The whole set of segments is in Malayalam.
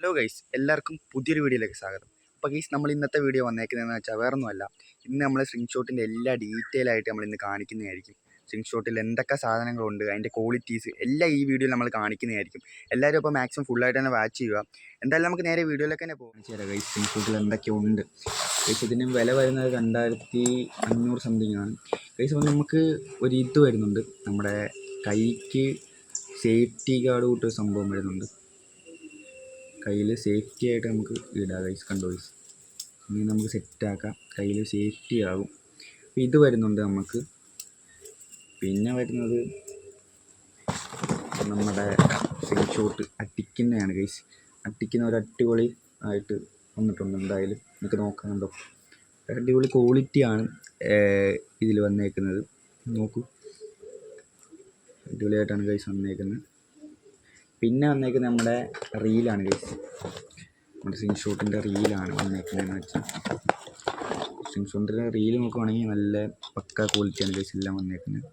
ഹലോ ഗൈസ്, എല്ലാവർക്കും പുതിയൊരു വീഡിയോയിലേക്ക് സ്വാഗതം. അപ്പോൾ ഗൈസ്, നമ്മൾ ഇന്നത്തെ വീഡിയോ വന്നേക്കുന്നതെന്ന് വെച്ചാൽ വേറൊന്നുമല്ല, ഇന്ന് നമ്മൾ സ്ട്രിംഗ് ഷോട്ടിൻ്റെ എല്ലാ ഡീറ്റെയിൽ ആയിട്ട് നമ്മൾ ഇന്ന് കാണിക്കുന്നതായിരിക്കും. സ്ട്രിംഗ് ഷോട്ടിൽ എന്തൊക്കെ സാധനങ്ങളുണ്ട്, അതിൻ്റെ ക്വാളിറ്റീസ് എല്ലാം ഈ വീഡിയോയിൽ നമ്മൾ കാണിക്കുന്നതായിരിക്കും. എല്ലാവരും അപ്പോൾ മാക്സിമം ഫുള്ളായിട്ട് തന്നെ വാച്ച് ചെയ്യുക. എന്തായാലും നമുക്ക് നേരെ വീഡിയോയിലേക്ക് തന്നെ പോകാം. ശരി ഗൈസ്, സ്ട്രിംഗ് ഷോട്ടിൽ എന്തൊക്കെയുണ്ട് ഗൈസ്. ഇതിന് വില വരുന്നത് 2500 സംതിങ് ആണ് ഗൈസ്. അപ്പോൾ നമുക്ക് ഒരു ഇത് വരുന്നുണ്ട്, നമ്മുടെ കൈക്ക് സേഫ്റ്റി ഗാർഡ് കൂട്ടൊരു സംഭവം വരുന്നുണ്ട്. കയ്യിൽ സേഫ്റ്റി ആയിട്ട് നമുക്ക് ഇടാം ഗൈസ്. കണ്ടോ ഗൈസ്, ഇനി നമുക്ക് സെറ്റാക്കാം, കയ്യിൽ സേഫ്റ്റി ആകും. അപ്പോൾ ഇത് വരുന്നുണ്ട് നമുക്ക്. പിന്നെ വരുന്നത് നമ്മുടെ സ്ട്രിംഗ് ഷോട്ട് അടിക്കുന്നതാണ് ഗൈസ്. അടിക്കുന്ന ഒരു അടിപൊളി ആയിട്ട് വന്നിട്ടുണ്ട്. എന്തായാലും നമുക്ക് നോക്കാം. കണ്ടോ, അടിപൊളി ക്വാളിറ്റിയാണ് ഇതിൽ വന്നേക്കുന്നത്. നോക്കൂ, അടിപൊളിയായിട്ടാണ് ഗൈസ് വന്നേക്കുന്നത്. പിന്നെ വന്നേക്കുന്നത് നമ്മുടെ റീലാണ് ഗൈസ്. നമ്മുടെ സ്ട്രിംഗ് ഷോട്ടിൻ്റെ റീലാണ് വന്നേക്കുന്നതെന്ന് വെച്ചാൽ, സ്ട്രിംഗ് ഷോട്ടിൻ്റെ റീൽ നോക്കുവാണെങ്കിൽ നല്ല പക്ക ക്വാളിറ്റിയാണ് ഗൈസ് എല്ലാം വന്നേക്കുന്നത്.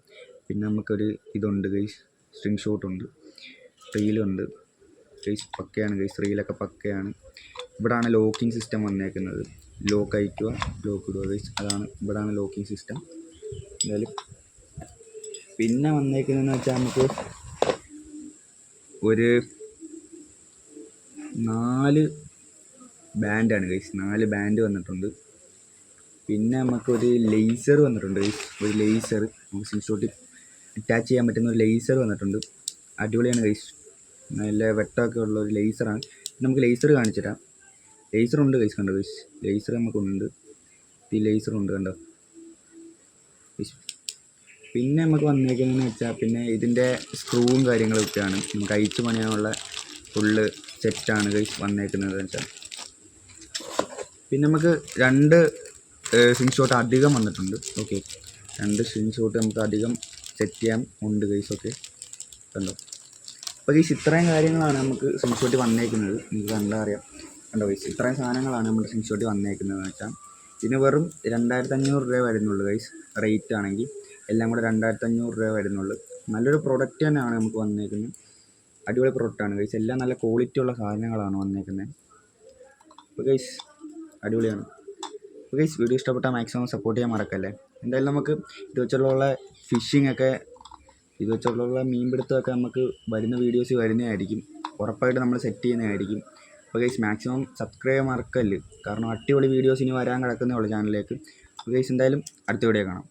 പിന്നെ നമുക്കൊരു ഇതുണ്ട് ഗൈസ്, സ്ട്രിംഗ് ഷോട്ടുണ്ട്, റീലുണ്ട് ഗൈസ്. പക്കയാണ് ഗൈസ്, റീലൊക്കെ പക്കയാണ്. ഇവിടാണ് ലോക്കിംഗ് സിസ്റ്റം വന്നേക്കുന്നത്. ലോക്ക് അയക്കുക, ലോക്ക് ഇടുക ഗൈസ്. അതാണ് ഇവിടാണ് ലോക്കിംഗ് സിസ്റ്റം. എന്തായാലും പിന്നെ വന്നേക്കുന്നതെന്ന് വെച്ചാൽ നമുക്ക് ഒരു 4 ബാൻഡാണ് ഗൈസ്. 4 ബാൻഡ് വന്നിട്ടുണ്ട്. പിന്നെ നമുക്കൊരു ലേസർ വന്നിട്ടുണ്ട് ഗൈസ്. ഒരു ലേസർ നമുക്ക് സ്ട്രിംഗ് ഷോട്ടിൽ അറ്റാച്ച് ചെയ്യാൻ പറ്റുന്ന ഒരു ലേസർ വന്നിട്ടുണ്ട്. അടിപൊളിയാണ് ഗൈസ്, നല്ല വെട്ടമൊക്കെ ഉള്ള ഒരു ലേസറാണ്. നമുക്ക് ലേസർ കാണിച്ചു തരാം. ലേസറുണ്ട് ഗൈസ്, കണ്ടോ ഗൈസ്, ലേസർ നമുക്കുണ്ട്. ഈ ലേസറുണ്ട്, കണ്ടോ ഗൈസ്. പിന്നെ നമുക്ക് വന്നേക്കുന്നതെന്ന് വെച്ചാൽ, പിന്നെ ഇതിൻ്റെ സ്ക്രൂവും കാര്യങ്ങളൊക്കെയാണ് നമുക്ക് അയച്ചു പണിയാനുള്ള ഫുള്ള് സെറ്റാണ് ഗൈസ് വന്നേക്കുന്നത് വെച്ചാൽ. പിന്നെ നമുക്ക് 2 സ്ട്രിംഗ് ഷോട്ട് അധികം വന്നിട്ടുണ്ട്. ഓക്കെ, 2 സ്ട്രിംഗ് ഷോട്ട് നമുക്ക് അധികം സെറ്റ് ചെയ്യാൻ ഉണ്ട് ഗൈസ്. ഓക്കെ, കണ്ടോ. അപ്പോൾ ഗൈസ്, ഇത്രയും കാര്യങ്ങളാണ് നമുക്ക് സ്ട്രിംഗ് ഷോട്ട് വന്നേക്കുന്നത്. നിങ്ങൾക്ക് കണ്ടാൽ അറിയാം. കണ്ടോ ഗൈസ്, ഇത്രയും സാധനങ്ങളാണ് നമ്മുടെ സ്ട്രിംഗ് ഷോട്ട് വന്നേക്കുന്നതെന്ന് വെച്ചാൽ. ഇതിന് വെറും 2500 രൂപ വരുന്നുള്ളൂ ഗൈസ്. റേറ്റ് ആണെങ്കിൽ എല്ലാം കൂടെ 2500 രൂപ വരുന്നുള്ളൂ. നല്ലൊരു പ്രൊഡക്റ്റ് തന്നെയാണ് നമുക്ക് വന്നേക്കുന്നത്. അടിപൊളി പ്രൊഡക്റ്റാണ് ഗൈസ്. എല്ലാം നല്ല ക്വാളിറ്റി ഉള്ള സാധനങ്ങളാണ് വന്നേക്കുന്നത്. അപ്പോൾ ഗൈസ്, അടിപൊളിയാണ്. അപ്പോൾ ഗൈസ്, വീഡിയോ ഇഷ്ടപ്പെട്ടാൽ മാക്സിമം സപ്പോർട്ട് ചെയ്യാൻ മറക്കല്ലേ. എന്തായാലും നമുക്ക് ഇത് വെച്ചുള്ള ഫിഷിംഗ് ഒക്കെ, ഇത് വെച്ചുള്ള മീൻപിടുത്തമൊക്കെ നമുക്ക് വരുന്ന വീഡിയോസ് വരുന്നതായിരിക്കും. ഉറപ്പായിട്ട് നമ്മൾ സെറ്റ് ചെയ്യുന്നതായിരിക്കും. അപ്പോൾ ഗൈസ്, മാക്സിമം സബ്സ്ക്രൈബ് ചെയ്യാൻ മറക്കല്ല്. കാരണം അടിപൊളി വീഡിയോസ് ഇനി വരാൻ കിടക്കുന്നേ ഉള്ളൂ ചാനലിലേക്ക്. അപ്പോൾ ഗൈസ്, എന്തായാലും അടുത്ത വീഡിയോ കാണാം.